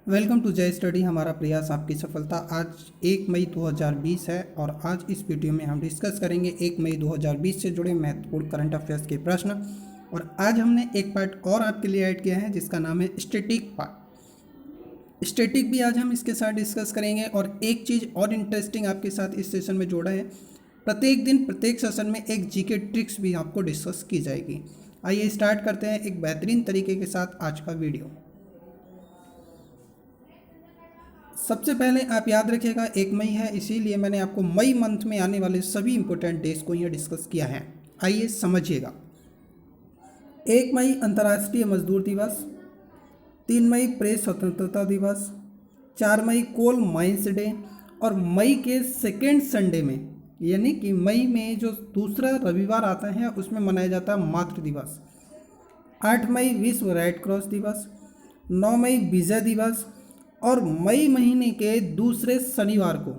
Welcome to जय study. हमारा प्रयास आपकी सफलता। आज 1 मई 2020 है और आज इस वीडियो में हम डिस्कस करेंगे 1 मई 2020 से जुड़े महत्वपूर्ण करंट अफेयर्स के प्रश्न। और आज हमने एक पार्ट और आपके लिए ऐड किया है जिसका नाम है स्टैटिक पार्ट। स्टैटिक भी आज हम इसके साथ डिस्कस करेंगे। और एक चीज़ और इंटरेस्टिंग आपके साथ इस सेशन में जोड़ा है, प्रत्येक दिन प्रत्येक सेशन में एक जीके ट्रिक्स भी आपको डिस्कस की जाएगी। आइए स्टार्ट करते हैं एक बेहतरीन तरीके के साथ आज का वीडियो। सबसे पहले आप याद रखिएगा 1 मई है, इसीलिए मैंने आपको मई मंथ में आने वाले सभी इंपॉर्टेंट डेज को यहाँ डिस्कस किया है। आइए समझिएगा। 1 मई अंतर्राष्ट्रीय मजदूर दिवस, 3 मई प्रेस स्वतंत्रता दिवस, 4 मई कोल माइंस डे, और मई के सेकेंड संडे में यानी कि मई में जो दूसरा रविवार आता है उसमें मनाया जाता है मातृ दिवस। 8 मई विश्व रेड क्रॉस दिवस, 9 मई विजय दिवस, और मई महीने के दूसरे शनिवार को,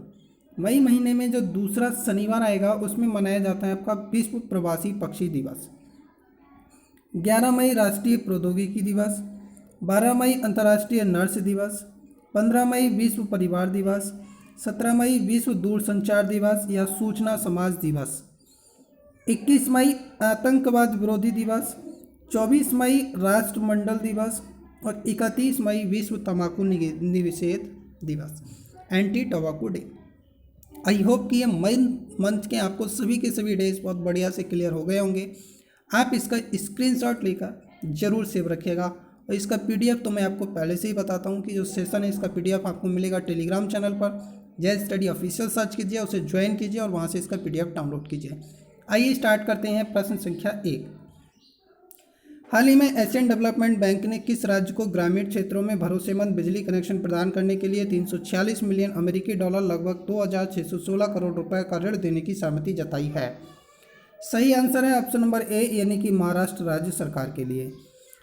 मई महीने में जो दूसरा शनिवार आएगा उसमें मनाया जाता है आपका विश्व प्रवासी पक्षी दिवस। 11 मई राष्ट्रीय प्रौद्योगिकी दिवस, 12 मई अंतर्राष्ट्रीय नर्स दिवस, 15 मई विश्व परिवार दिवस, 17 मई विश्व दूरसंचार दिवस या सूचना समाज दिवस, 21 मई आतंकवाद विरोधी दिवस, 24 मई राष्ट्रमंडल दिवस, और 31 मई विश्व तंबाकू निषेध दिवस, एंटी टोबैको डे। आई होप कि ये मई मंथ के आपको सभी के सभी डेज बहुत बढ़िया से क्लियर हो गए होंगे। आप इसका स्क्रीनशॉट लेकर जरूर सेव रखिएगा। और इसका पीडीएफ तो मैं आपको पहले से ही बताता हूँ कि जो सेशन है इसका पीडीएफ आपको मिलेगा टेलीग्राम चैनल पर। जय स्टडी ऑफिशियल सर्च कीजिए, उसे ज्वाइन कीजिए और वहाँ से इसका पीडीएफ डाउनलोड कीजिए। आइए स्टार्ट करते हैं प्रश्न संख्या 1। हाल ही में एशियन डेवलपमेंट बैंक ने किस राज्य को ग्रामीण क्षेत्रों में भरोसेमंद बिजली कनेक्शन प्रदान करने के लिए 346 मिलियन अमेरिकी डॉलर लगभग 2616 करोड़ रुपए का ऋण देने की सहमति जताई है? सही आंसर है ऑप्शन नंबर ए यानी कि महाराष्ट्र राज्य सरकार के लिए।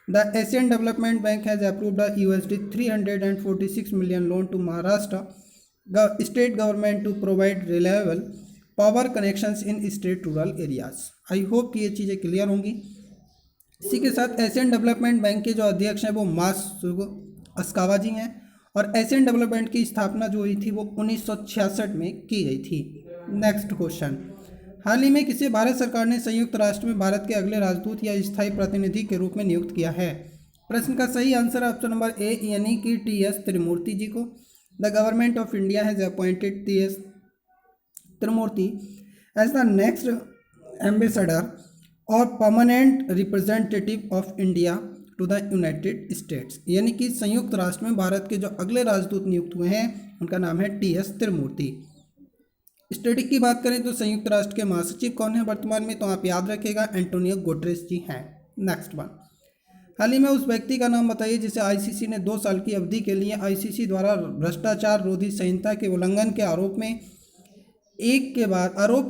The Asian development bank has approved a $346 million loan to Maharashtra state government to provide reliable power connections in state rural areas. I hope कि ये चीज़ें क्लियर होंगी। इसी के साथ एशियन डेवलपमेंट बैंक के जो अध्यक्ष हैं वो मासुग अस्कावा जी हैं। और एशियन डेवलपमेंट की स्थापना जो हुई थी वो 1966 में की गई थी। Next question. हाल ही में किसे भारत सरकार ने संयुक्त राष्ट्र में भारत के अगले राजदूत या स्थायी प्रतिनिधि के रूप में नियुक्त किया है? प्रश्न का सही आंसर ऑप्शन नंबर ए यानी कि टी.एस. त्रिमूर्ति जी को। The government of India has appointed T S. Tirumurti as the next ambassador और permanent representative of India to the United States. यानी कि संयुक्त राष्ट्र में भारत के जो अगले राजदूत नियुक्त हुए हैं उनका नाम है टी.एस. त्रिमूर्ति। स्टडी की बात करें तो संयुक्त राष्ट्र के महासचिव कौन है वर्तमान में, तो आप याद रखिएगा एंटोनियो गुटेरेस जी हैं। Next one. हाल ही में उस व्यक्ति का नाम बताइए जिसे आईसीसी ने 2 साल की अवधि के लिए आईसीसी द्वारा भ्रष्टाचार रोधी संहिता के उल्लंघन के आरोप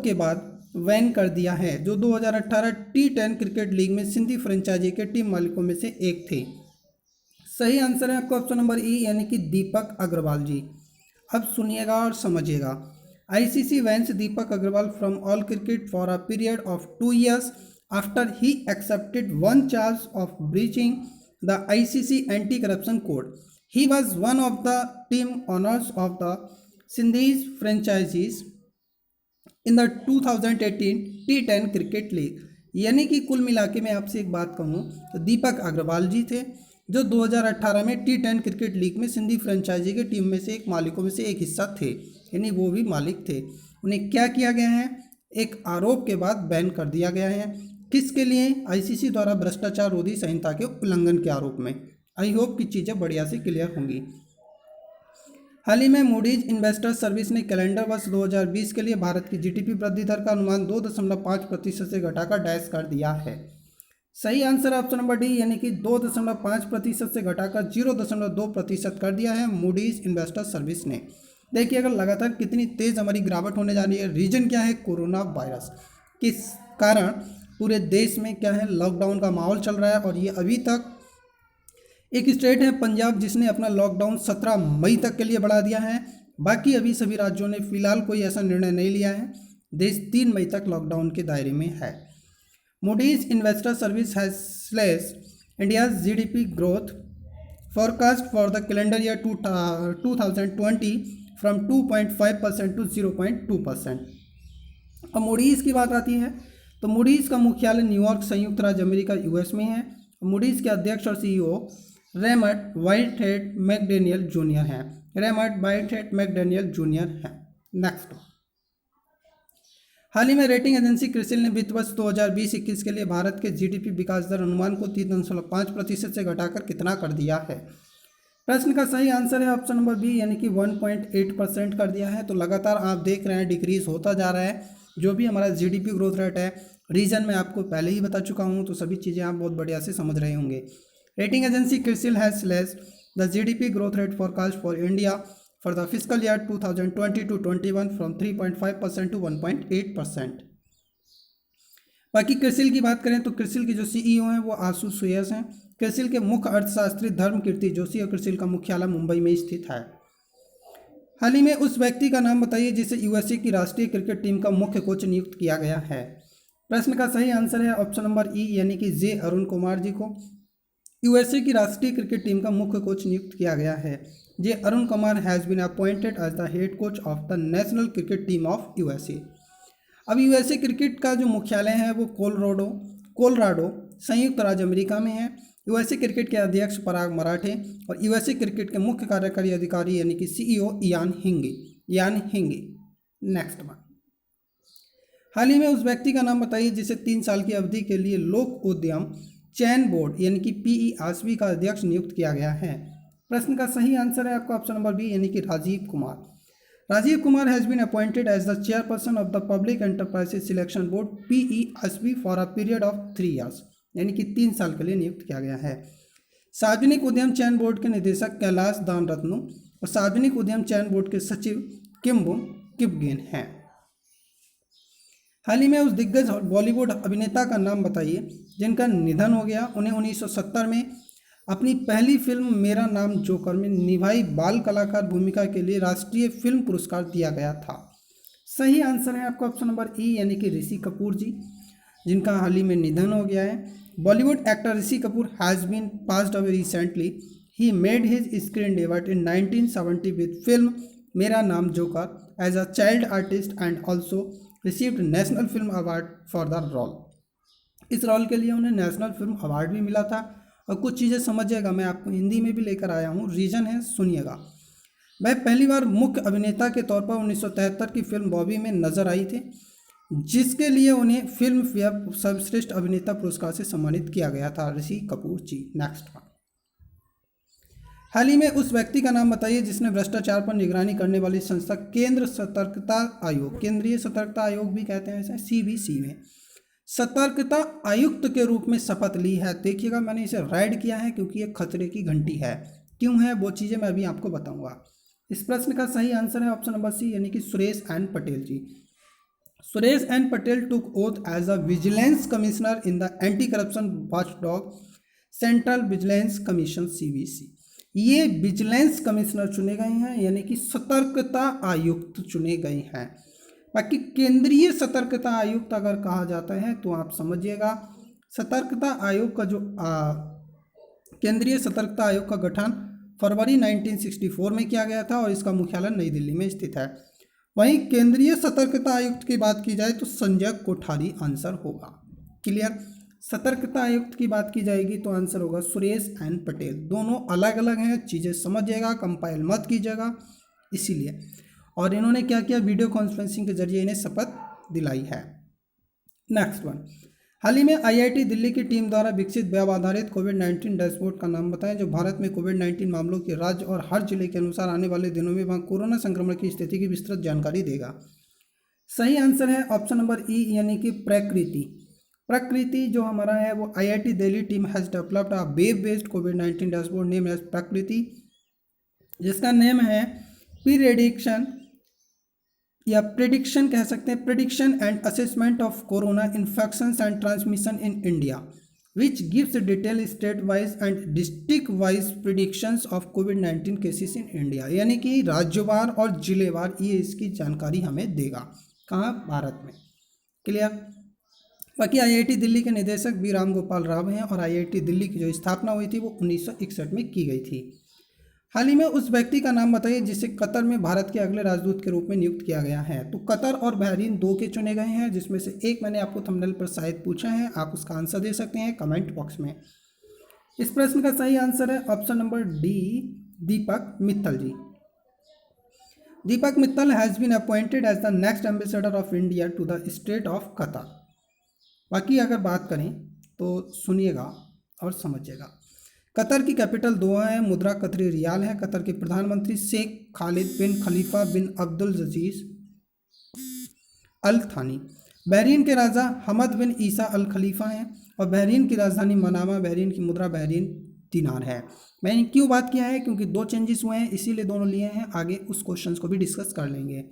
के बाद बैन कर दिया है, जो 2018 T10 क्रिकेट लीग में सिंधी फ्रेंचाइजी के टीम मालिकों में से एक थे। सही आंसर है आपका ऑप्शन नंबर ई यानी कि दीपक अग्रवाल जी। अब सुनिएगा और समझिएगा। ICC bans Deepak Agrawal from all cricket for a period of 2 years after he accepted 1 charge of breaching the ICC anti corruption code. He was one of the team owners of the Sindhis franchises in the 2018 T10 cricket league. यानी कि कुल मिला के मैं आपसे एक बात कहूँ तो दीपक अग्रवाल जी थे जो 2018 में T10 क्रिकेट लीग में सिंधी फ्रेंचाइजी के टीम में से एक मालिकों में से एक हिस्सा थे, यानी वो भी मालिक थे। उन्हें क्या किया गया है, एक आरोप के बाद बैन कर दिया गया है। किसके लिए? आईसीसी द्वारा भ्रष्टाचार रोधी संहिता के उल्लंघन के आरोप में। आई होप कि चीज़ें बढ़िया से क्लियर होंगी। हाल ही में मूडीज इन्वेस्टर सर्विस ने कैलेंडर वर्ष 2020 के लिए भारत की जीडीपी वृद्धि दर का अनुमान 2.5% से घटाकर डैश कर दिया है। सही आंसर ऑप्शन नंबर डी यानी कि 2.5% से घटाकर 0.2% कर दिया है मूडीज इन्वेस्टर सर्विस ने। देखिए अगर लगातार कितनी तेज़ हमारी गिरावट होने जा रही है। रीजन क्या है? Corona virus. किस कारण पूरे देश में क्या है, लॉकडाउन का माहौल चल रहा है। और ये अभी तक एक स्टेट है पंजाब जिसने अपना लॉकडाउन 17 मई तक के लिए बढ़ा दिया है। बाकी अभी सभी राज्यों ने फिलहाल कोई ऐसा निर्णय नहीं लिया है। देश 3 मई तक लॉकडाउन के दायरे में है। Moody's investor service has slash India's GDP growth forecast for the calendar year 2020 from 2.5% to 0.2%। अब मूडीज़ की बात आती है तो मूडीज़ का मुख्यालय न्यूयॉर्क संयुक्त राज्य अमेरिका यूएस में है। मूडीज़ के अध्यक्ष और CEO Raymond Whitehead McDaniel junior हैं। रेमंड व्हाइटहेड मैकडेनियल जूनियर हैं। नेक्स्ट, हाल ही में रेटिंग एजेंसी क्रिसिल ने वित्त वर्ष 2020-21 के लिए भारत के जीडीपी विकास दर अनुमान को 3.5% से घटाकर कितना कर दिया है। प्रश्न का सही आंसर है ऑप्शन नंबर बी, यानी कि 1.8% कर दिया है। तो लगातार आप देख रहे हैं डिक्रीज होता जा रहा है जो भी हमारा जीडीपी ग्रोथ रेट है। रीजन मैं आपको पहले ही बता चुका हूं, तो सभी चीज़ें आप बहुत बढ़िया से समझ रहे होंगे। Rating agency CRISIL has slashed the GDP growth rate forecast for India for the physical year 2020-21 from 3.5% to 1.8%। बाकी क्रिसिल की बात करें तो क्रिसिल के जो सीईओ हैं वो आशु सुयस हैं। क्रिसिल के मुख्य अर्थशास्त्री धर्मकीर्ति जोशी और क्रिसिल का मुख्यालय मुंबई में स्थित है। हाल ही में उस व्यक्ति का नाम बताइए जिसे यूएसए की राष्ट्रीय क्रिकेट टीम का मुख्य कोच नियुक्त किया गया है। प्रश्न का सही आंसर है ऑप्शन नंबर ई, यानी कि जे अरुण कुमार जी को यूएसए की राष्ट्रीय क्रिकेट टीम का मुख्य कोच नियुक्त किया गया है। J Arun Kumar has been appointed as the head coach of the national cricket team of USA. अब यूएसए क्रिकेट का जो मुख्यालय है वो कोलोराडो संयुक्त राज्य अमेरिका में है। यूएसए क्रिकेट के अध्यक्ष पराग मराठे और यूएसए क्रिकेट के मुख्य कार्यकारी अधिकारी यानी कि सीईओ यान हिंगे। नेक्स्ट वन, हाल ही में उस व्यक्ति का नाम बताइए जिसे 3 साल की अवधि के लिए लोक उद्यम चयन बोर्ड यानी कि पीईआरबी का अध्यक्ष नियुक्त किया गया है। प्रश्न का सही आंसर है आपका ऑप्शन नंबर बी, यानी कि Rajiv Kumar. Rajiv Kumar has been appointed as the chairperson of the public enterprises selection board PERB for a period of 3 years, यानी कि 3 साल के लिए नियुक्त किया गया है। सार्वजनिक उद्यम चयन बोर्ड के निदेशक कैलाश दान रत्नू और सार्वजनिक उद्यम चयन बोर्ड के सचिव किम्बुम किपगेन हैं। हाल ही में उस दिग्गज बॉलीवुड अभिनेता का नाम बताइए जिनका निधन हो गया। उन्हें 1970 में अपनी पहली फिल्म मेरा नाम जोकर में निभाई बाल कलाकार भूमिका के लिए राष्ट्रीय फिल्म पुरस्कार दिया गया था। सही आंसर है आपका ऑप्शन नंबर ई, यानी कि ऋषि कपूर जी, जिनका हाल ही में निधन हो गया है। Bollywood actor Rishi Kapoor has been passed away recently. He made his screen debut in 1970 with film Mera Naam Joker as a child artist and also received national film award for the role. इस रोल के लिए उन्हें नेशनल फिल्म अवार्ड भी मिला था। और कुछ चीज़ें समझिएगा, मैं आपको हिंदी में भी लेकर आया हूँ, रीजन है, सुनिएगा। वह पहली बार मुख्य अभिनेता के तौर पर 1973 की फिल्म बॉबी में नजर आई थे, जिसके लिए उन्हें फिल्म फेयर सर्वश्रेष्ठ अभिनेता पुरस्कार से सम्मानित किया गया था, ऋषि कपूर जी। नेक्स्ट वन, हाल ही में उस व्यक्ति का नाम बताइए जिसने भ्रष्टाचार पर निगरानी करने वाली संस्था केंद्रीय सतर्कता आयोग भी कहते हैं इसे, सीबीसी में सतर्कता आयुक्त के रूप में शपथ ली है। देखिएगा मैंने इसे राइड किया है क्योंकि ये खतरे की घंटी है। क्यों है वो चीज़ें मैं अभी आपको बताऊंगा। इस प्रश्न का सही आंसर है ऑप्शन नंबर सी, यानी कि Suresh N Patel ji. Suresh N Patel took oath as a vigilance commissioner in the anti corruption watchdog central vigilance commission CVC. ये विजिलेंस कमिश्नर चुने गए हैं, यानी कि सतर्कता आयुक्त चुने गए हैं। बाकी केंद्रीय सतर्कता आयुक्त अगर कहा जाता है तो आप समझिएगा सतर्कता आयोग का जो केंद्रीय सतर्कता आयोग का गठन फरवरी 1964 में किया गया था और इसका मुख्यालय नई दिल्ली में स्थित है। वहीं केंद्रीय सतर्कता आयुक्त की बात की जाए तो संजय कोठारी आंसर होगा। क्लियर। सतर्कता आयुक्त की बात की जाएगी तो आंसर होगा सुरेश एन पटेल। दोनों अलग अलग हैं, चीज़ें समझिएगा, कंपाइल मत कीजिएगा इसीलिए। और इन्होंने क्या किया, वीडियो कॉन्फ्रेंसिंग के जरिए इन्हें शपथ दिलाई है। नेक्स्ट वन, हाल ही में आईआईटी दिल्ली की टीम द्वारा विकसित वेब आधारित कोविड-19 डैशबोर्ड का नाम बताएं जो भारत में कोविड-19 मामलों की राज्य और हर जिले के अनुसार आने वाले दिनों में वहां कोरोना संक्रमण की स्थिति की विस्तृत जानकारी देगा। सही आंसर है ऑप्शन नंबर ई, यानी कि प्रकृति जो हमारा है वो IIT Delhi team has developed a web based कोविड-19 डैशबोर्ड नेम एज प्रकृति, जिसका नेम है प्रेडिक्शन कह सकते हैं, prediction and assessment of corona infections and transmission in India which gives detail state wise and district wise predictions of कोविड-19 cases in India. यानी कि राज्यवार और जिलेवार ये इसकी जानकारी हमें देगा, कहाँ, भारत में। क्लियर। बाकी आईआईटी दिल्ली के निदेशक बी राम गोपाल राव हैं और आईआईटी दिल्ली की जो स्थापना हुई थी वो 1961 में की गई थी। हाल ही में उस व्यक्ति का नाम बताइए जिसे कतर में भारत के अगले राजदूत के रूप में नियुक्त किया गया है। तो कतर और बहरीन दो के चुने गए हैं, जिसमें से एक मैंने आपको थंबनेल पर शायद पूछा है, आप उसका आंसर दे सकते हैं कमेंट बॉक्स में। इस प्रश्न का सही आंसर है option number D, Deepak Mittal ji. Deepak Mittal has been appointed as the next ambassador of India to the state of Qatar. बाकी अगर बात करें तो सुनिएगा और समझिएगा। कतर की कैपिटल दोहा है, मुद्रा कतरी रियाल है। कतर के प्रधानमंत्री शेख खालिद बिन खलीफा बिन अब्दुल अजीज अल थानी। बहरीन के राजा हमद बिन ईसा अल खलीफा हैं और बहरीन की राजधानी मनामा, बहरीन की मुद्रा बहरीन दिनार है। मैंने क्यों बात किया है, क्योंकि दो चेंजेस हुए हैं इसीलिए दोनों लिए हैं, आगे उस क्वेश्चन को भी डिस्कस कर लेंगे।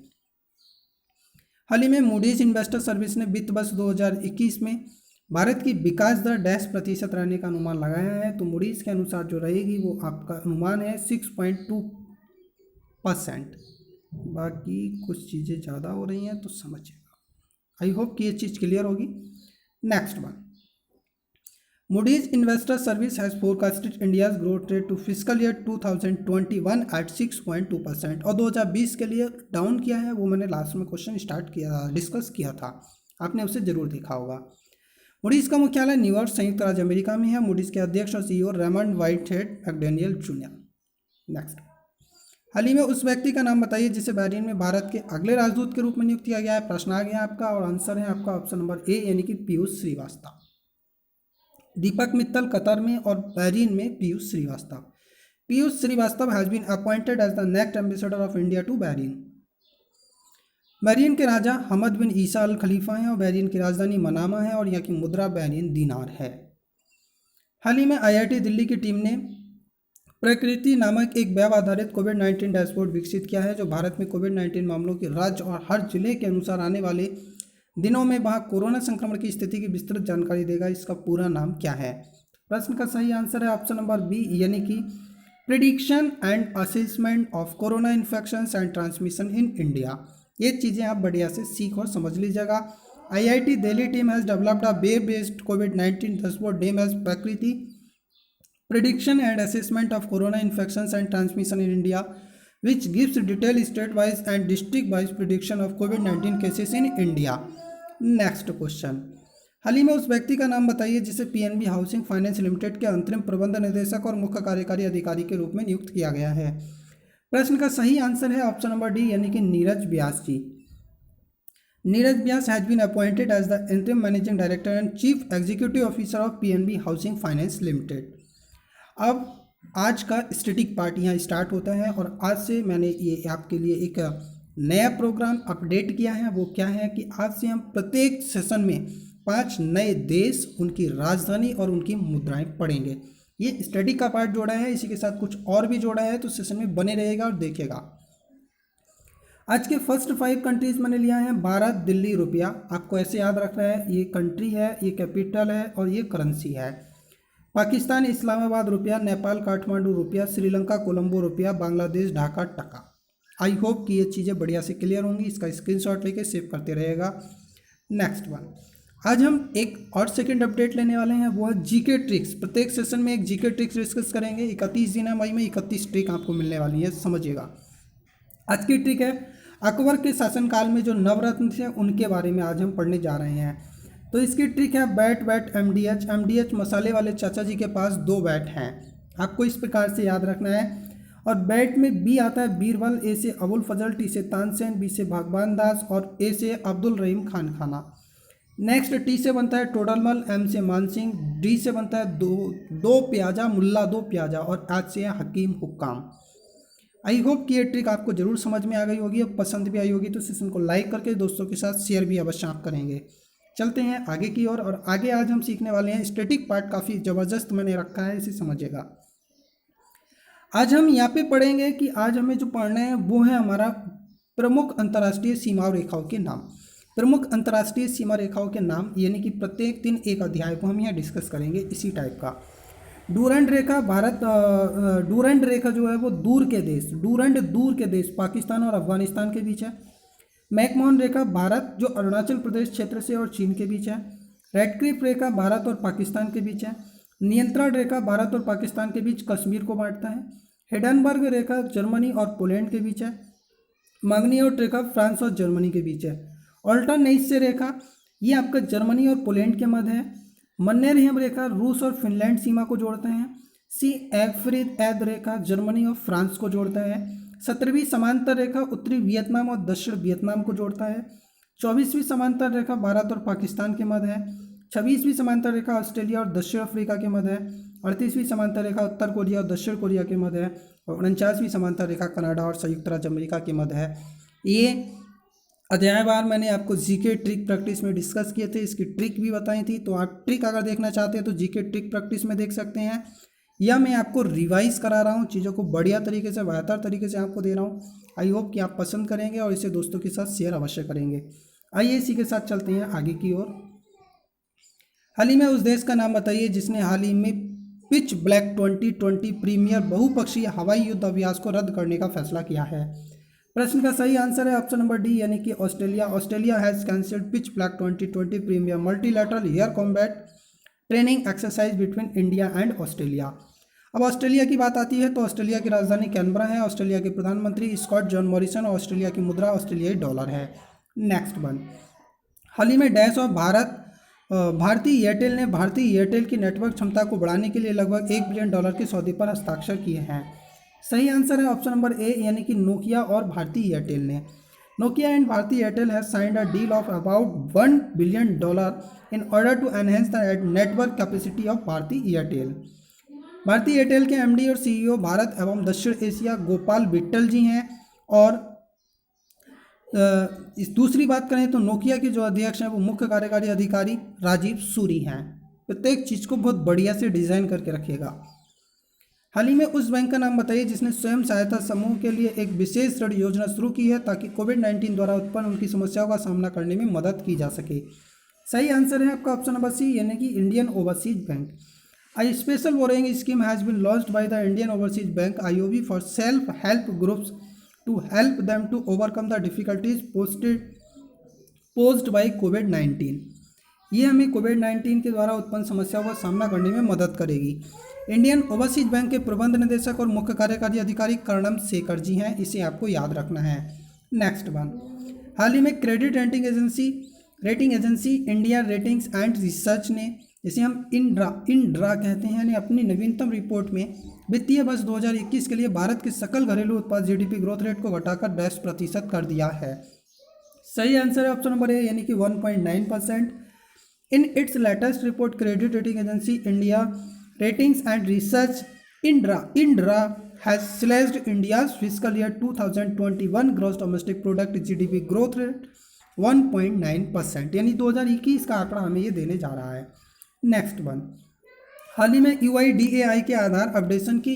हाल ही में मूडीज इन्वेस्टर सर्विस ने वित्त वर्ष 2021 में भारत की विकास दर 10% रहने का अनुमान लगाया है। तो मूडीज के अनुसार जो रहेगी वो आपका अनुमान है 6.2%। बाकी कुछ चीज़ें ज़्यादा हो रही हैं तो समझिएगा। आई होप कि ये चीज़ क्लियर होगी। Next one, Moody's investor service has forecasted India's growth rate to physical year 2021 at 6.2% और 2020 के लिए डाउन किया है। वो मैंने लास्ट में क्वेश्चन डिस्कस किया था, आपने उसे जरूर देखा होगा। मूडीज का मुख्यालय न्यूयॉर्क संयुक्त राज्य अमेरिका में है। मूडीज के अध्यक्ष और CEO Raymond Whitehead McDaniel junior. Next, हाल ही में उस व्यक्ति का नाम बताइए जिसे बहरीन में भारत के अगले राजदूत के रूप में नियुक्त किया गया है। प्रश्न आ गया आपका और आंसर है आपका ऑप्शन नंबर ए, यानी कि पीयूष श्रीवास्तव। दीपक मित्तल कतर में और बहरीन में Piyush Srivastava. Piyush Srivastava has been appointed as the next ambassador of India to Bahrain. Bahrain के राजा हमद बिन ईसा अल खलीफा हैं और बहरीन की राजधानी मनामा है और यहाँ की मुद्रा बहरीन दिनार है। हाल ही में आईआईटी दिल्ली की टीम ने प्रकृति नामक एक वेब आधारित कोविड-19 डैशबोर्ड विकसित किया है, जो भारत में कोविड-19 मामलों की राज्य और हर जिले के अनुसार आने वाले दिनों में वहाँ कोरोना संक्रमण की स्थिति की विस्तृत जानकारी देगा। इसका पूरा नाम क्या है? प्रश्न का सही आंसर है ऑप्शन नंबर बी, यानी कि prediction and assessment of corona infections and transmission in India. ये चीज़ें आप बढ़िया से सीख और समझ लीजिएगा। IIT Delhi team has developed a web based कोविड-19 dashboard name as Prakriti prediction and assessment of corona infections and transmission in India, which gives detailed state wise and district wise prediction of COVID-19 cases in India। Next question, हाल ही में उस व्यक्ति का नाम बताइए जिसे पीएनबी हाउसिंग फाइनेंस लिमिटेड के अंतरिम प्रबंध निदेशक और मुख्य कार्यकारी अधिकारी के रूप में नियुक्त किया गया है। प्रश्न का सही आंसर है ऑप्शन नंबर डी, यानी कि Neeraj Vyas ji. Neeraj Vyas has been appointed as the interim managing director and chief executive officer of PNB housing finance limited. अब आज का स्टैटिक पार्ट यहाँ स्टार्ट होता है और आज से मैंने ये आपके लिए एक नया प्रोग्राम अपडेट किया है। वो क्या है कि आज से हम प्रत्येक सेशन में 5 नए देश, उनकी राजधानी और उनकी मुद्राएं पढ़ेंगे। ये स्टडी का पार्ट जोड़ा है, इसी के साथ कुछ और भी जोड़ा है, तो सेशन में बने रहेगा और देखेगा। आज के फर्स्ट 5 कंट्रीज मैंने लिया है भारत, दिल्ली, रुपया। आपको ऐसे याद रखना है, ये कंट्री है, ये कैपिटल है और ये करेंसी है। पाकिस्तान इस्लामाबाद रुपया, नेपाल काठमांडू रुपया, श्रीलंका कोलंबो रुपया, बांग्लादेश ढाका टका। आई होप कि ये चीज़ें बढ़िया से क्लियर होंगी। इसका स्क्रीनशॉट लेके सेव करते रहेगा। नेक्स्ट वन, आज हम एक और सेकंड अपडेट लेने वाले हैं, वो है जीके ट्रिक्स। प्रत्येक सेशन में एक जीके ट्रिक्स डिस्कस करेंगे। 31 दिन है मई में, 31 ट्रिक आपको मिलने वाली है, समझिएगा। आज की ट्रिक है अकबर के शासनकाल में जो नवरत्न थे उनके बारे में आज हम पढ़ने जा रहे हैं। तो इसकी ट्रिक है बैट बैट एमडीएच। एमडीएच मसाले वाले चाचा जी के पास 2 बैट हैं, आपको इस प्रकार से याद रखना है। और बैट में बी आता है बीरबल, ए से अबुल फजल, टी से तानसेन, बी से भगवान दास और ए से अब्दुल रहीम खान खाना। नेक्स्ट टी से बनता है टोडरमल, एम से मानसिंह, डी से बनता है दो प्याजा, मुल्ला 2 प्याजा और आज से है हकीम हुक्काम। आई होप कि ये ट्रिक आपको जरूर समझ में आ गई होगी और पसंद भी आई होगी। तो सेशन को लाइक करके दोस्तों के साथ शेयर भी अवश्य आप करेंगे। चलते हैं आगे की ओर और आगे आज हम सीखने वाले हैं स्टैटिक पार्ट। काफ़ी ज़बरदस्त मैंने रखा है, इसे समझिएगा। आज हम यहाँ पे पढ़ेंगे कि आज हमें जो पढ़ना है वो है हमारा प्रमुख अंतर्राष्ट्रीय सीमा रेखाओं के नाम। प्रमुख अंतर्राष्ट्रीय सीमा रेखाओं के नाम, यानी कि प्रत्येक दिन एक अध्याय को हम यहाँ डिस्कस करेंगे इसी टाइप का। डूरंड रेखा भारत, डूरंड रेखा जो है वो दूर के देश, डूरंड दूर के देश पाकिस्तान और अफगानिस्तान के बीच है। मैकमोहन रेखा भारत जो अरुणाचल प्रदेश क्षेत्र से और चीन के बीच है। रेड क्लिफ रेखा भारत और पाकिस्तान के बीच है। नियंत्रण रेखा भारत और पाकिस्तान के बीच कश्मीर को बांटता है। हिडनबर्ग रेखा जर्मनी और पोलैंड के बीच है। मैग्नियोट रेखा फ्रांस और जर्मनी के बीच है। ऑल्टरनेइस रेखा ये आपका जर्मनी और पोलैंड के मध्य है। मन्नेरहेम रेखा रूस और फिनलैंड सीमा को जोड़ते हैं। सी एगफ्रिड एद रेखा जर्मनी और फ्रांस को जोड़ता है। 17वीं समांतर रेखा उत्तरी वियतनाम और दक्षिण वियतनाम को जोड़ता है। 24वीं समांतर रेखा भारत और पाकिस्तान के मध्य है। 26वीं समांतर रेखा ऑस्ट्रेलिया और दक्षिण अफ्रीका के मध्य है। 38वीं समांतर रेखा उत्तर कोरिया और दक्षिण कोरिया के मध्य है। और 49वीं समांतर रेखा कनाडा और संयुक्त राज्य अमेरिका के मध्य है। ये अध्यायवार मैंने आपको जीके ट्रिक प्रैक्टिस में डिस्कस किए थे, इसकी ट्रिक भी बताई थी। तो आप ट्रिक अगर देखना चाहते हैं तो जीके ट्रिक प्रैक्टिस में देख सकते हैं, या मैं आपको रिवाइज करा रहा हूँ, चीज़ों को बढ़िया तरीके से बेहतर तरीके से आपको दे रहा हूँ। आई होप कि आप पसंद करेंगे और इसे दोस्तों के साथ शेयर अवश्य करेंगे। आइए इसी के साथ चलते हैं आगे की ओर। हाल ही में उस देश का नाम बताइए जिसने हाल ही में पिच ब्लैक 2020 प्रीमियर बहुपक्षीय हवाई युद्ध अभ्यास को रद्द करने का फैसला किया है। प्रश्न का सही आंसर है ऑप्शन नंबर डी, यानी कि Australia. Australia has cancelled pitch black 2020 premier multilateral air combat training exercise between India and Australia. अब ऑस्ट्रेलिया की बात आती है तो ऑस्ट्रेलिया की राजधानी कैनबरा है। ऑस्ट्रेलिया के प्रधानमंत्री स्कॉट जॉन मॉरिसन और ऑस्ट्रेलिया की मुद्रा ऑस्ट्रेलियाई डॉलर है। नेक्स्ट वन, हाल ही में डैश और भारतीय एयरटेल ने भारतीय एयरटेल की नेटवर्क क्षमता को बढ़ाने के लिए लगभग $1 बिलियन के सौदे पर हस्ताक्षर किए हैं। सही आंसर है ऑप्शन नंबर ए, यानी कि नोकिया और भारतीय एयरटेल ने। Nokia and Bharti Airtel has signed a deal of about $1 billion in order to enhance the network capacity of Bharti Airtel. Bharti Airtel के एमडी और सीईओ भारत एवं दक्षिण एशिया गोपाल विट्ठल जी हैं। और इस दूसरी बात करें तो नोकिया के जो अध्यक्ष हैं वो मुख्य कार्यकारी अधिकारी राजीव सूरी हैं। प्रत्येक चीज़ को बहुत बढ़िया से डिज़ाइन करके रखिएगा। हाल ही में उस बैंक का नाम बताइए जिसने स्वयं सहायता समूह के लिए एक विशेष ऋण योजना शुरू की है ताकि कोविड-19 द्वारा उत्पन्न उनकी समस्याओं का सामना करने में मदद की जा सके। सही आंसर है आपका ऑप्शन नंबर सी, यानी कि Indian overseas bank. A special borrowing scheme has been launched by the Indian Overseas Bank (IOB) for self-help groups to help them to overcome the difficulties posed by COVID-19। ये हमें कोविड-19 के द्वारा उत्पन्न समस्याओं का सामना करने में मदद करेगी। इंडियन ओवरसीज बैंक के प्रबंध निदेशक और मुख्य कार्यकारी अधिकारी कर्णम शेखर जी हैं, इसे आपको याद रखना है। नेक्स्ट वन, हाल ही में credit rating agency India ratings and research ने, जिसे हम इंड्रा कहते हैं, ने अपनी नवीनतम रिपोर्ट में वित्तीय वर्ष 2021 के लिए भारत के सकल घरेलू उत्पाद जीडीपी ग्रोथ रेट को घटाकर 10% कर दिया है। सही आंसर है ऑप्शन नंबर ए, यानी कि 1.9%। In its latest report credit rating agency India ratings and research IndRa has slashed India's fiscal year 2021 gross domestic product GDP growth rate 1.9%, यानी 2021 का आंकड़ा हमें ये देने जा रहा है। नेक्स्ट वन, हाल ही में UIDAI के आधार अपडेशन की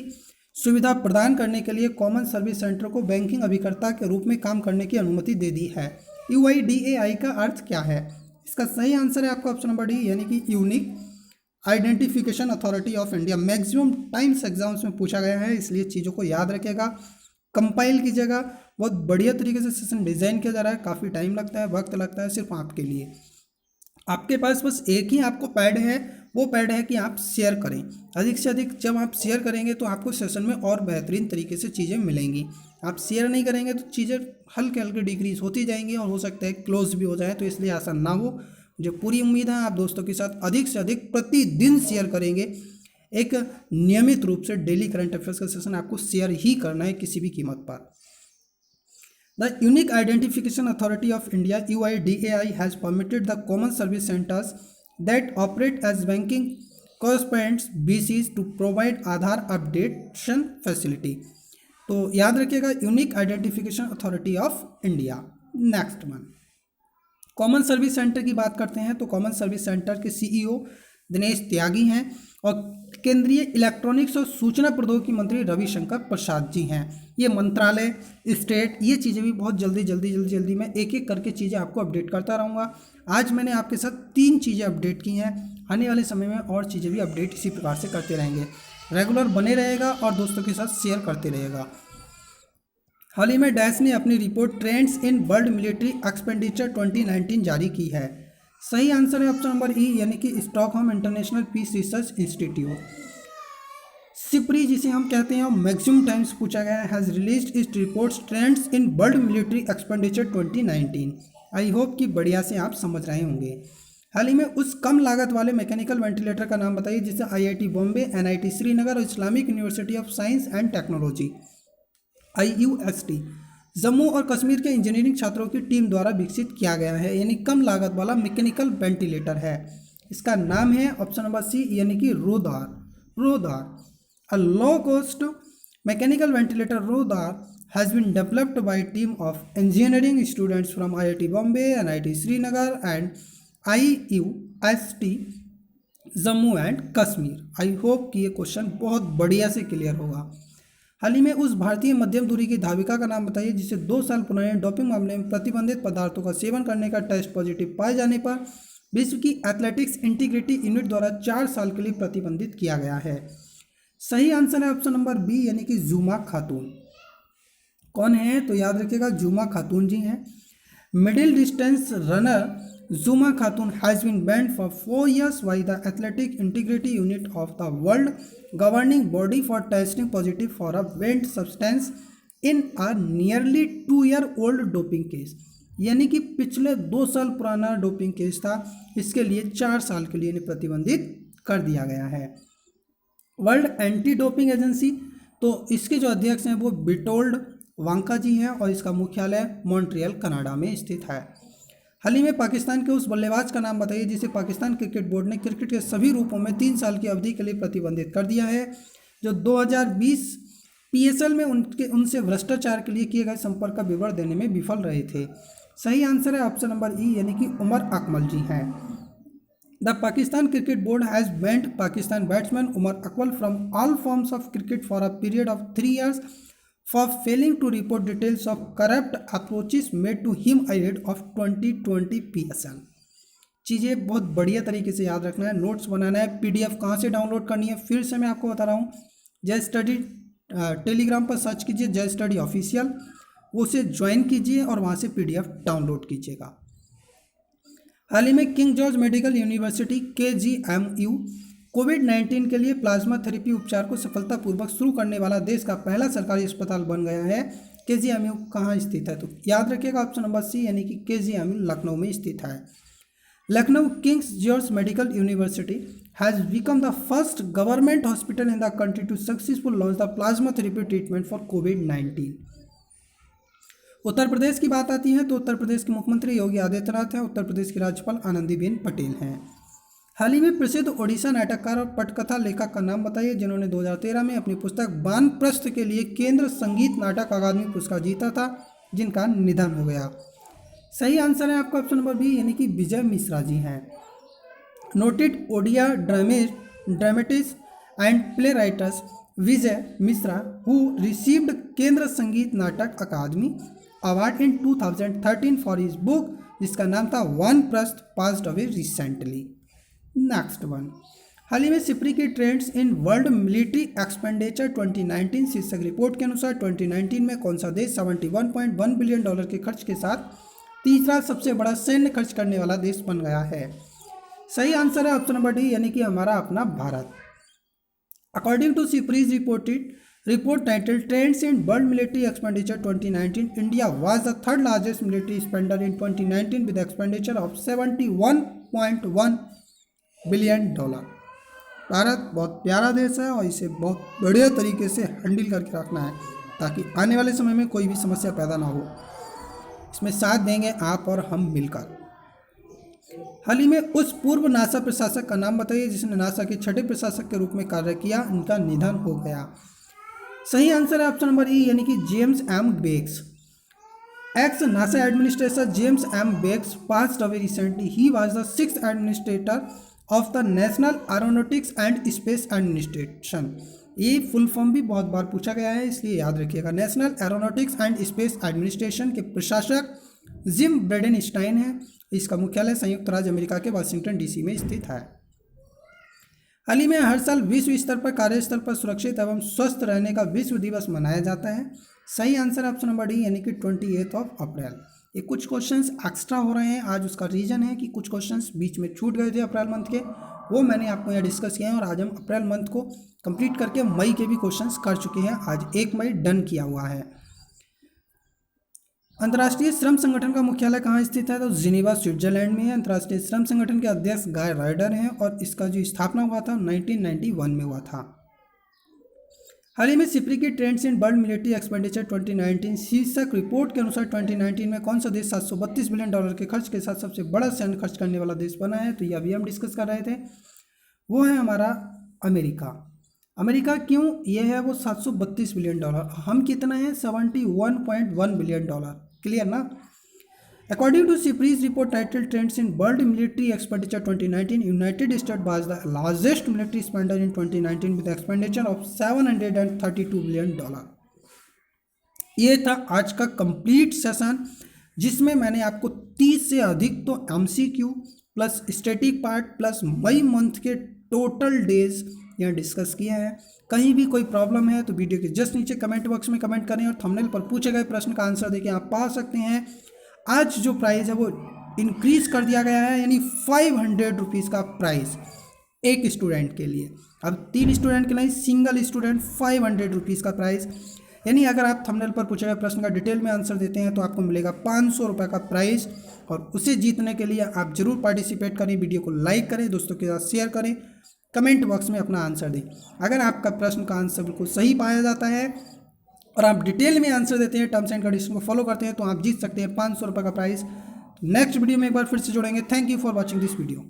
सुविधा प्रदान करने के लिए कॉमन सर्विस सेंटर को बैंकिंग अभिकर्ता के रूप में काम करने की अनुमति दे दी है। UIDAI का अर्थ क्या है? इसका सही आंसर है आपका ऑप्शन नंबर डी, यानी कि unique identification authority of India. Maximum times exams में पूछा गया है, इसलिए चीज़ों को याद रखिएगा, कंपाइल कीजिएगा। बहुत बढ़िया तरीके से सेशन डिज़ाइन किया जा रहा है, काफ़ी टाइम लगता है, वक्त लगता है, सिर्फ आपके लिए। आपके पास बस एक ही आपको पैड है, वो पैड है कि आप शेयर करें अधिक से अधिक। जब आप शेयर करेंगे तो आपको सेशन में और बेहतरीन तरीके से चीज़ें मिलेंगी। आप शेयर नहीं करेंगे तो चीज़ें हल्के हल्के डिक्रीज होती जाएंगी और हो सकता है क्लोज भी हो जाए, तो इसलिए ऐसा ना हो। मुझे पूरी उम्मीद है आप दोस्तों के साथ अधिक से अधिक प्रतिदिन शेयर करेंगे। एक नियमित रूप से डेली करंट अफेयर्स का सेशन आपको शेयर ही करना है किसी भी कीमत पर। The Unique Identification Authority of India (UIDAI) has permitted the common service centers that operate as banking correspondents (BCs) to provide Aadhaar updation facility। तो याद रखिएगा, unique identification authority of India. Next one, common service centre की बात करते हैं तो common service centre के CEO Dinesh त्यागी हैं और केंद्रीय इलेक्ट्रॉनिक्स और सूचना प्रौद्योगिकी मंत्री रविशंकर प्रसाद जी हैं। ये मंत्रालय, स्टेट, ये चीज़ें भी बहुत जल्दी मैं एक एक करके चीज़ें आपको अपडेट करता रहूँगा। आज मैंने आपके साथ 3 चीज़ें अपडेट की हैं, आने वाले समय में और चीज़ें भी अपडेट इसी प्रकार से करते रहेंगे। रेगुलर बने रहेगा और दोस्तों के साथ शेयर करते रहेगा। हाल ही में डैश ने अपनी report trends in world military expenditure 2019 जारी की है। सही आंसर है ऑप्शन नंबर ई यानी कि Stockholm international peace research institute. SIPRI जिसे हम कहते हैं मैक्सिमम टाइम्स पूछा गया है, has released its reports trends in world military expenditure 2019। I hope कि बढ़िया से आप समझ रहे होंगे। हाल ही में उस कम लागत वाले मैकेनिकल वेंटिलेटर का नाम बताइए जिसे आईआईटी बॉम्बे, एनआईटी श्रीनगर और Islamic university of science and technology IUST Jammu और कश्मीर के इंजीनियरिंग छात्रों की टीम द्वारा विकसित किया गया है, यानी कम लागत वाला मैकेनिकल वेंटिलेटर है। इसका नाम है ऑप्शन नंबर सी यानी कि रोदार। A low-cost mechanical ventilator RODAR has been developed by a team of engineering students from IIT Bombay, NIT Srinagar and IUST Jammu and Kashmir. I hope कि ये क्वेश्चन बहुत बढ़िया से क्लियर होगा। हाल ही में उस भारतीय मध्यम दूरी की धाविका का नाम बताइए जिसे 2 साल पुराने डोपिंग मामले में प्रतिबंधित पदार्थों का सेवन करने का टेस्ट पॉजिटिव पाए जाने पर विश्व की एथलेटिक्स इंटीग्रिटी यूनिट द्वारा 4 साल के लिए प्रतिबंधित किया गया है। सही आंसर है ऑप्शन नंबर बी यानी कि जुमा खातून। कौन है तो याद रखिएगा जुमा खातून जी हैं। Middle distance runner Jhuma Khatun has been banned for 4 years by the athletic integrity unit of the world governing body for testing positive for a banned substance in a nearly 2 year old doping case. यानी कि पिछले 2 साल पुराना doping case था, इसके लिए 4 साल के लिए प्रतिबंधित कर दिया गया है। वर्ल्ड एंटी डोपिंग एजेंसी तो इसके जो अध्यक्ष हैं वो बिटोल्ड वांका जी हैं और इसका मुख्यालय मॉन्ट्रियल कनाडा में स्थित है। हाल ही में पाकिस्तान के उस बल्लेबाज का नाम बताइए जिसे पाकिस्तान क्रिकेट बोर्ड ने क्रिकेट के सभी रूपों में 3 साल की अवधि के लिए प्रतिबंधित कर दिया है, जो 2020 PSL में उनसे भ्रष्टाचार के लिए किए गए संपर्क का विवरण देने में विफल रहे थे। सही आंसर है ऑप्शन नंबर ई यानी कि उमर अकमल जी हैं। The Pakistan Cricket Board has banned Pakistan batsman Umar Akmal from all forms of cricket for a period of 3 years for failing to report details of corrupt approaches made to him ahead of 2020 PSL। चीज़ें बहुत बढ़िया तरीके से याद रखना है, notes बनाना है। PDF कहाँ से डाउनलोड करनी है फिर से मैं आपको बता रहा हूँ, जय स्टडी टेलीग्राम पर सर्च कीजिए जय स्टडी ऑफिशियल, उसे ज्वाइन कीजिए और वहाँ से PDF डाउनलोड कीजिएगा। हाल ही में king George medical university KGMU कोविड-19 के लिए प्लाज्मा थेरेपी उपचार को सफलतापूर्वक शुरू करने वाला देश का पहला सरकारी अस्पताल बन गया है। KGMU कहाँ स्थित है तो याद रखिएगा ऑप्शन नंबर सी यानी कि KGMU लखनऊ में स्थित है। Lucknow King's George medical university has become the first government hospital in the country to successful launch the plasma therapy treatment for कोविड-19। उत्तर प्रदेश की बात आती है तो उत्तर प्रदेश के मुख्यमंत्री योगी आदित्यनाथ हैं, उत्तर प्रदेश की राज्यपाल आनंदीबेन पटेल हैं। हाल ही में प्रसिद्ध ओडिशा नाटककार और पटकथा लेखक का नाम बताइए जिन्होंने 2013 में अपनी पुस्तक वानप्रस्थ के लिए केंद्र संगीत नाटक अकादमी पुरस्कार जीता था, जिनका निधन हो गया। सही आंसर है आपका ऑप्शन नंबर बी यानी कि विजय मिश्रा जी हैं। Noted Odia dramatist and play writers Vijay Mishra who received Kendra Sangeet Natak Akademi award in 2013 for his book जिसका नाम था Vanaprastha passed away recently. Next one, हाल ही में सिप्री की trends in world military expenditure 2019 शीर्षक रिपोर्ट के अनुसार 2019 में कौन सा देश $71.1 बिलियन के खर्च के साथ तीसरा सबसे बड़ा सैन्य खर्च करने वाला देश बन गया है। सही आंसर है ऑप्शन नंबर डी यानी कि हमारा अपना भारत। According to SIPRI's report titled Trends in World Military Expenditure 2019, India was the third largest military spender in 2019 with expenditure of $71.1 billion. Bharat बहुत प्यारा देश है और इसे बहुत बढ़िया तरीके से हैंडल करके रखना है ताकि आने वाले समय में कोई भी समस्या पैदा ना हो। इसमें साथ देंगे आप और हम मिलकर। हाल ही में उस पूर्व नासा प्रशासक का नाम बताइए जिसने नासा के 6ठे प्रशासक के रूप में कार्य किया, उनका निधन हो गया। सही आंसर है ऑप्शन नंबर ई यानी कि James M Beggs. Ex NASA administrator James M Beggs passed away recently. He was the 6th administrator of the national aeronautics and space administration. ये फुल फॉर्म भी बहुत बार पूछा गया है इसलिए याद रखिएगा। National aeronautics and space administration के प्रशासक जिम ब्रेडेनस्टाइन है। इसका मुख्यालय संयुक्त राज्य अमेरिका के वाशिंगटन DC में स्थित है। हाल ही में हर साल विश्व स्तर पर कार्यस्थल पर सुरक्षित एवं स्वस्थ रहने का विश्व दिवस मनाया जाता है। सही आंसर ऑप्शन नंबर डी यानी कि 28 अप्रैल। ये कुछ क्वेश्चंस एक्स्ट्रा हो रहे हैं आज, उसका रीज़न है कि कुछ क्वेश्चंस बीच में छूट गए थे अप्रैल मंथ के, वो मैंने आपको यहाँ डिस्कस किए हैं और आज हम अप्रैल मंथ को कंप्लीट करके मई के भी क्वेश्चंस कर चुके हैं। आज 1 मई डन किया हुआ है। अंतर्राष्ट्रीय श्रम संगठन का मुख्यालय कहाँ स्थित है? तो जिनेवा स्विट्जरलैंड में है। अंतर्राष्ट्रीय श्रम संगठन के अध्यक्ष गाय राइडर हैं और इसका जो स्थापना हुआ था 1991 में हुआ था। हाल ही में सिप्री की trends in world military expenditure 2019 शीर्षक रिपोर्ट के अनुसार 2019 में कौन सा देश $732 बिलियन के खर्च के साथ सबसे बड़ा सैन्य खर्च करने वाला देश बना है? तो ये अभी हम डिस्कस कर रहे थे, वो है हमारा अमेरिका। अमेरिका क्यों ये है वो $732 बिलियन, हम कितना है $71.1 बिलियन। क्लियर ना? According to CIPRI's report titled Trends in World Military Expenditure 2019, United States was the largest military spender in 2019 with expenditure of $732 billion. ये था आज का कंप्लीट सेशन जिसमें मैंने आपको 30 से अधिक तो MCQ plus static part plus मई मंथ के टोटल डेज यहाँ डिस्कस किए हैं। कहीं भी कोई प्रॉब्लम है तो वीडियो के जस्ट नीचे कमेंट बॉक्स में कमेंट करें और थंबनेल पर पूछे गए प्रश्न का आंसर देके आप पा सकते हैं। आज जो प्राइस है वो इंक्रीज कर दिया गया है, यानी 500 रुपीज़ का प्राइस एक स्टूडेंट के लिए। अब 3 स्टूडेंट के नहीं, सिंगल स्टूडेंट 500 रुपीज़ का प्राइस, यानी अगर आप थंबनेल पर पूछे गए प्रश्न का डिटेल में आंसर देते हैं तो आपको मिलेगा 500 रुपये का प्राइस। और उसे जीतने के लिए आप जरूर पार्टिसिपेट करें, वीडियो को लाइक करें, दोस्तों के साथ शेयर करें, कमेंट बॉक्स में अपना आंसर दें। अगर आपका प्रश्न का आंसर बिल्कुल सही पाया जाता है और आप डिटेल में आंसर देते हैं, टर्म्स एंड कंडीशन को फॉलो करते हैं, तो आप जीत सकते हैं 500 रुपये का प्राइस। नेक्स्ट वीडियो में एक बार फिर से जुड़ेंगे। Thank you for watching this video.